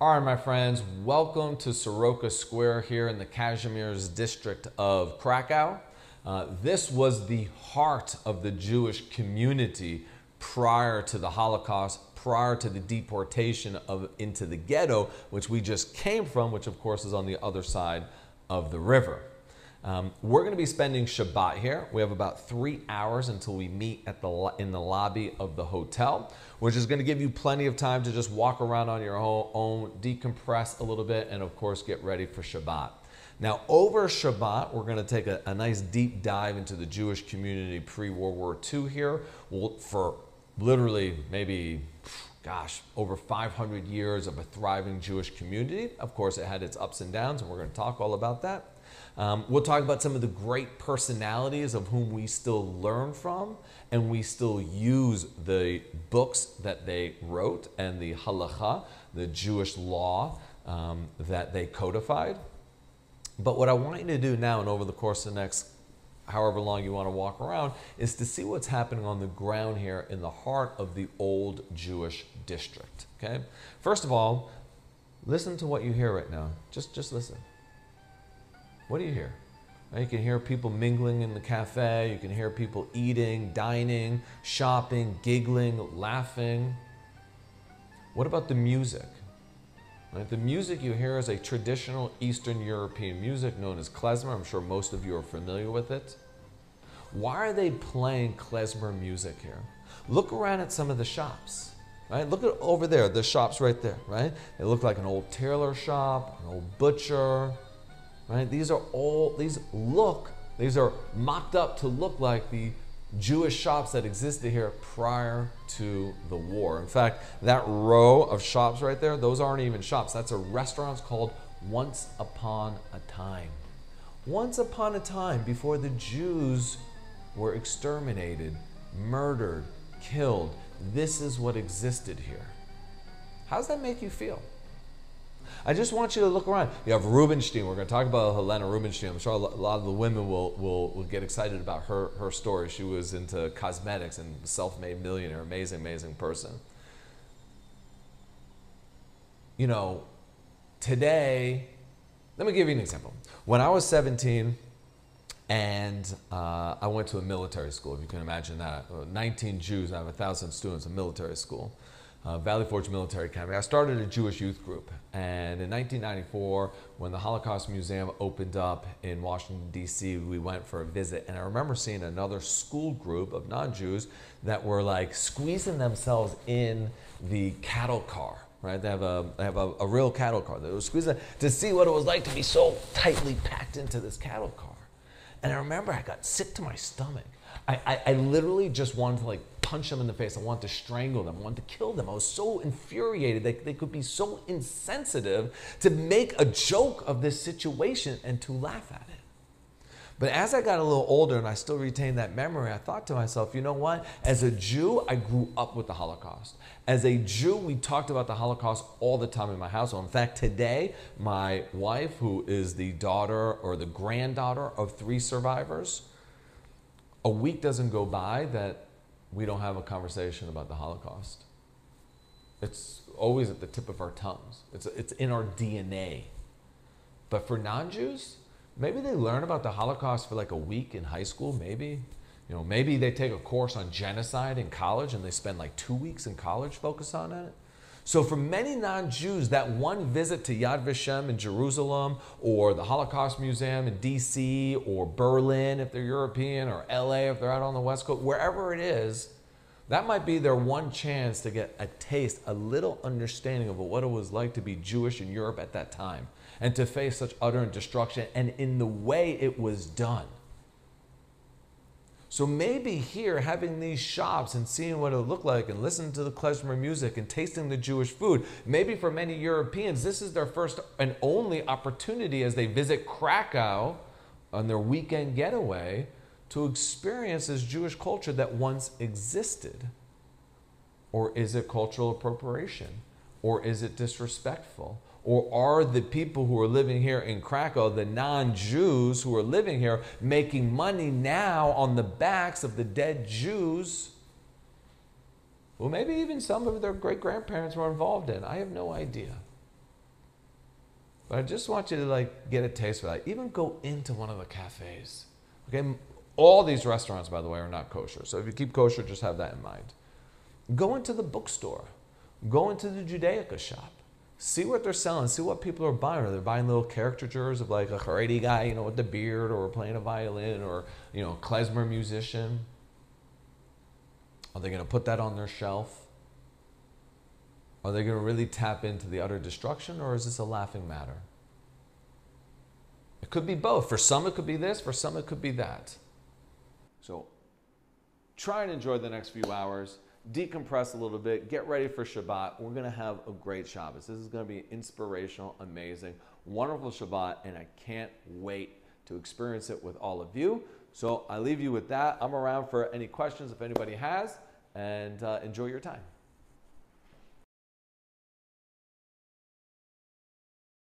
All right, my friends, welcome to Soroka Square here in the Kazimierz district of Krakow. This was the heart of the Jewish community prior to the Holocaust, prior to the deportation into the ghetto, which we just came from, which of course is on the other side of the river. We're going to be spending Shabbat here. We have about 3 hours until we meet in the lobby of the hotel, which is going to give you plenty of time to just walk around on your own, decompress a little bit, and of course get ready for Shabbat. Now, over Shabbat, we're going to take a nice deep dive into the Jewish community pre-World War II here. For literally maybe, over 500 years of a thriving Jewish community. Of course, it had its ups and downs, and we're going to talk all about that. We'll talk about some of the great personalities of whom we still learn from, and we still use the books that they wrote and the halacha, the Jewish law that they codified. But what I want you to do now and over the course of the next however long you want to walk around is to see what's happening on the ground here in the heart of the old Jewish district. Okay? First of all, listen to what you hear right now. Just listen. What do you hear? You can hear people mingling in the cafe. You can hear people eating, dining, shopping, giggling, laughing. What about the music? Right? The music you hear is a traditional Eastern European music known as klezmer. I'm sure most of you are familiar with it. Why are they playing klezmer music here? Look around at some of the shops. Right? Look at over there, the shops right there. Right? They look like an old tailor shop, an old butcher. Right? These are mocked up to look like the Jewish shops that existed here prior to the war. In fact, that row of shops right there, those aren't even shops. That's a restaurant called Once Upon a Time. Once upon a time, before the Jews were exterminated, murdered, killed, this is what existed here. How does that make you feel? I just want you to look around. You have Rubinstein. We're going to talk about Helena Rubinstein. I'm sure a lot of the women will get excited about her story. She was into cosmetics and self-made millionaire. Amazing, amazing person. You know, today, let me give you an example. When I was 17 and I went to a military school, if you can imagine that, 19 Jews out of 1,000 students, a military school. Valley Forge Military Academy. I started a Jewish youth group, and in 1994, when the Holocaust Museum opened up in Washington, D.C., we went for a visit, and I remember seeing another school group of non-Jews that were like squeezing themselves in the cattle car, right? They have a real cattle car. They were squeezing to see what it was like to be so tightly packed into this cattle car. And I remember I got sick to my stomach. I literally just wanted to punch them in the face. I wanted to strangle them. I wanted to kill them. I was so infuriated that they could be so insensitive to make a joke of this situation and to laugh at it. But as I got a little older and I still retained that memory, I thought to myself, you know what? As a Jew, I grew up with the Holocaust. As a Jew, we talked about the Holocaust all the time in my household. In fact, today, my wife, who is the daughter or the granddaughter of 3 survivors, a week doesn't go by that we don't have a conversation about the Holocaust. It's always at the tip of our tongues. It's in our DNA. But for non-Jews, maybe they learn about the Holocaust for like a week in high school, maybe. You know, maybe they take a course on genocide in college and they spend like 2 weeks in college focused on it. So for many non-Jews, that one visit to Yad Vashem in Jerusalem, or the Holocaust Museum in DC, or Berlin if they're European, or LA if they're out on the West Coast, wherever it is, that might be their one chance to get a taste, a little understanding of what it was like to be Jewish in Europe at that time, and to face such utter destruction, and in the way it was done. So maybe here, having these shops and seeing what it looked like and listening to the klezmer music and tasting the Jewish food, maybe for many Europeans, this is their first and only opportunity as they visit Krakow on their weekend getaway to experience this Jewish culture that once existed. Or is it cultural appropriation? Or is it disrespectful? Or are the people who are living here in Krakow, the non-Jews who are living here, making money now on the backs of the dead Jews Well, maybe even some of their great-grandparents were involved in. I have no idea. But I just want you to like get a taste for that. Even go into one of the cafes. Okay, all these restaurants, by the way, are not kosher. So if you keep kosher, just have that in mind. Go into the bookstore. Go into the Judaica shop. See what they're selling. See what people are buying. Are they buying little caricatures of like a Haredi guy, you know, with the beard, or playing a violin, or, you know, a klezmer musician? Are they going to put that on their shelf? Are they going to really tap into the utter destruction, or is this a laughing matter? It could be both. For some, it could be this. For some, it could be that. So try and enjoy the next few hours. Decompress a little bit. Get ready for Shabbat. We're going to have a great Shabbos. This is going to be inspirational, amazing, wonderful Shabbat, and I can't wait to experience it with all of you. So I leave you with that. I'm around for any questions if anybody has, and enjoy your time.